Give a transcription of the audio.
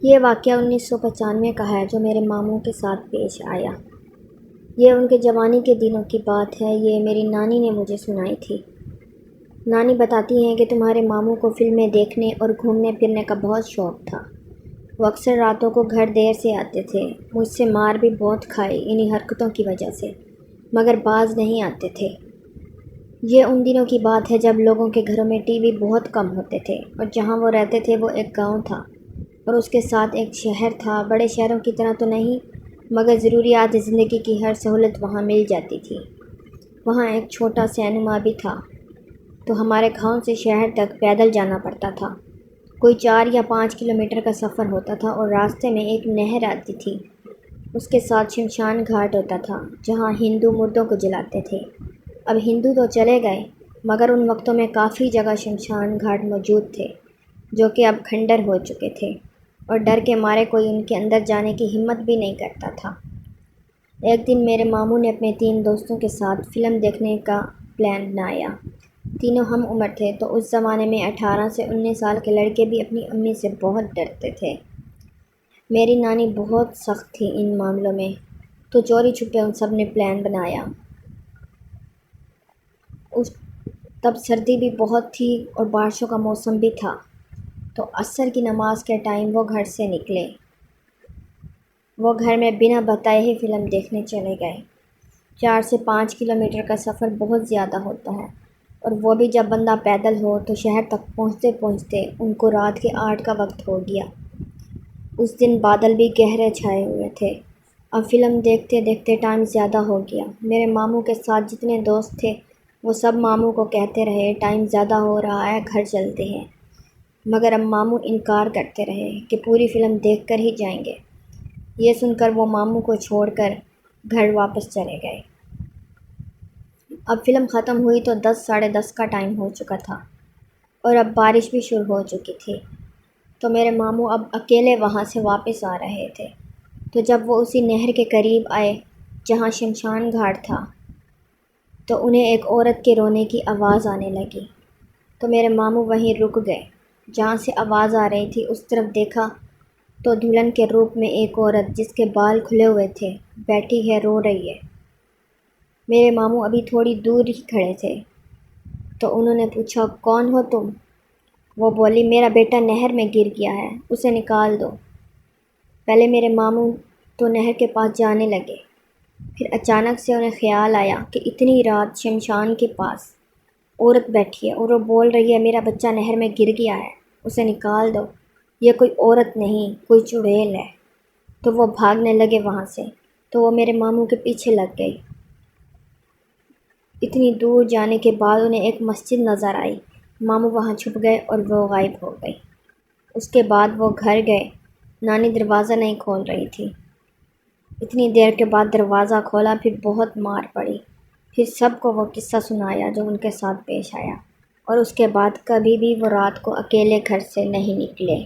یہ واقعہ 1995 کا ہے جو میرے ماموں کے ساتھ پیش آیا۔ یہ ان کے جوانی کے دنوں کی بات ہے۔ یہ میری نانی نے مجھے سنائی تھی۔ نانی بتاتی ہیں کہ تمہارے ماموں کو فلمیں دیکھنے اور گھومنے پھرنے کا بہت شوق تھا۔ وہ اکثر راتوں کو گھر دیر سے آتے تھے۔ مجھ سے مار بھی بہت کھائی انہی حرکتوں کی وجہ سے، مگر باز نہیں آتے تھے۔ یہ ان دنوں کی بات ہے جب لوگوں کے گھروں میں ٹی وی بہت کم ہوتے تھے، اور جہاں وہ رہتے تھے وہ ایک گاؤں تھا اور اس کے ساتھ ایک شہر تھا۔ بڑے شہروں کی طرح تو نہیں، مگر ضروریات زندگی کی ہر سہولت وہاں مل جاتی تھی۔ وہاں ایک چھوٹا سینما بھی تھا، تو ہمارے گاؤں سے شہر تک پیدل جانا پڑتا تھا۔ کوئی 4 یا 5 کلومیٹر کا سفر ہوتا تھا اور راستے میں ایک نہر آتی تھی۔ اس کے ساتھ شمشان گھاٹ ہوتا تھا جہاں ہندو مردوں کو جلاتے تھے۔ اب ہندو تو چلے گئے، مگر ان وقتوں میں کافی جگہ شمشان گھاٹ موجود تھے جو کہ اب کھنڈر ہو چکے تھے، اور ڈر کے مارے کوئی ان کے اندر جانے کی ہمت بھی نہیں کرتا تھا۔ ایک دن میرے ماموں نے اپنے 3 دوستوں کے ساتھ فلم دیکھنے کا پلان بنایا۔ تینوں ہم عمر تھے، تو اس زمانے میں 18 سے 19 سال کے لڑکے بھی اپنی امی سے بہت ڈرتے تھے۔ میری نانی بہت سخت تھی ان معاملوں میں، تو چوری چھپے ان سب نے پلان بنایا۔ تب سردی بھی بہت تھی اور بارشوں کا موسم بھی تھا، تو عصر کی نماز کے ٹائم وہ گھر سے نکلے۔ وہ گھر میں بنا بتائے ہی فلم دیکھنے چلے گئے۔ 4 سے 5 کلومیٹر کا سفر بہت زیادہ ہوتا ہے، اور وہ بھی جب بندہ پیدل ہو، تو شہر تک پہنچتے پہنچتے ان کو رات کے 8 کا وقت ہو گیا۔ اس دن بادل بھی گہرے چھائے ہوئے تھے۔ اب فلم دیکھتے دیکھتے ٹائم زیادہ ہو گیا۔ میرے ماموں کے ساتھ جتنے دوست تھے وہ سب ماموں کو کہتے رہے ٹائم زیادہ ہو رہا ہے، گھر چلتے ہیں، مگر اب ماموں انکار کرتے رہے کہ پوری فلم دیکھ کر ہی جائیں گے۔ یہ سن کر وہ ماموں کو چھوڑ کر گھر واپس چلے گئے۔ اب فلم ختم ہوئی تو 10 ساڑھے 10 کا ٹائم ہو چکا تھا، اور اب بارش بھی شروع ہو چکی تھی، تو میرے ماموں اب اکیلے وہاں سے واپس آ رہے تھے۔ تو جب وہ اسی نہر کے قریب آئے جہاں شمشان گھاٹ تھا، تو انہیں ایک عورت کے رونے کی آواز آنے لگی۔ تو میرے ماموں وہیں رک گئے جہاں سے آواز آ رہی تھی۔ اس طرف دیکھا تو دلہن کے روپ میں ایک عورت جس کے بال کھلے ہوئے تھے بیٹھی ہے، رو رہی ہے۔ میرے ماموں ابھی تھوڑی دور ہی کھڑے تھے، تو انہوں نے پوچھا، کون ہو تم؟ وہ بولی، میرا بیٹا نہر میں گر گیا ہے، اسے نکال دو۔ پہلے میرے ماموں تو نہر کے پاس جانے لگے، پھر اچانک سے انہیں خیال آیا کہ اتنی رات شمشان کے پاس عورت بیٹھی ہے اور وہ بول رہی ہے میرا بچہ نہر میں گر گیا ہے، اسے نکال دو، یہ کوئی عورت نہیں، کوئی چڑیل ہے۔ تو وہ بھاگنے لگے وہاں سے، تو وہ میرے ماموں کے پیچھے لگ گئی۔ اتنی دور جانے کے بعد انہیں ایک مسجد نظر آئی۔ ماموں وہاں چھپ گئے اور وہ غائب ہو گئی۔ اس کے بعد وہ گھر گئے۔ نانی دروازہ نہیں کھول رہی تھی۔ اتنی دیر کے بعد دروازہ کھولا، پھر بہت مار پڑی۔ پھر سب کو وہ قصہ سنایا جو ان کے ساتھ پیش آیا، اور اس کے بعد کبھی بھی وہ رات کو اکیلے گھر سے نہیں نکلے۔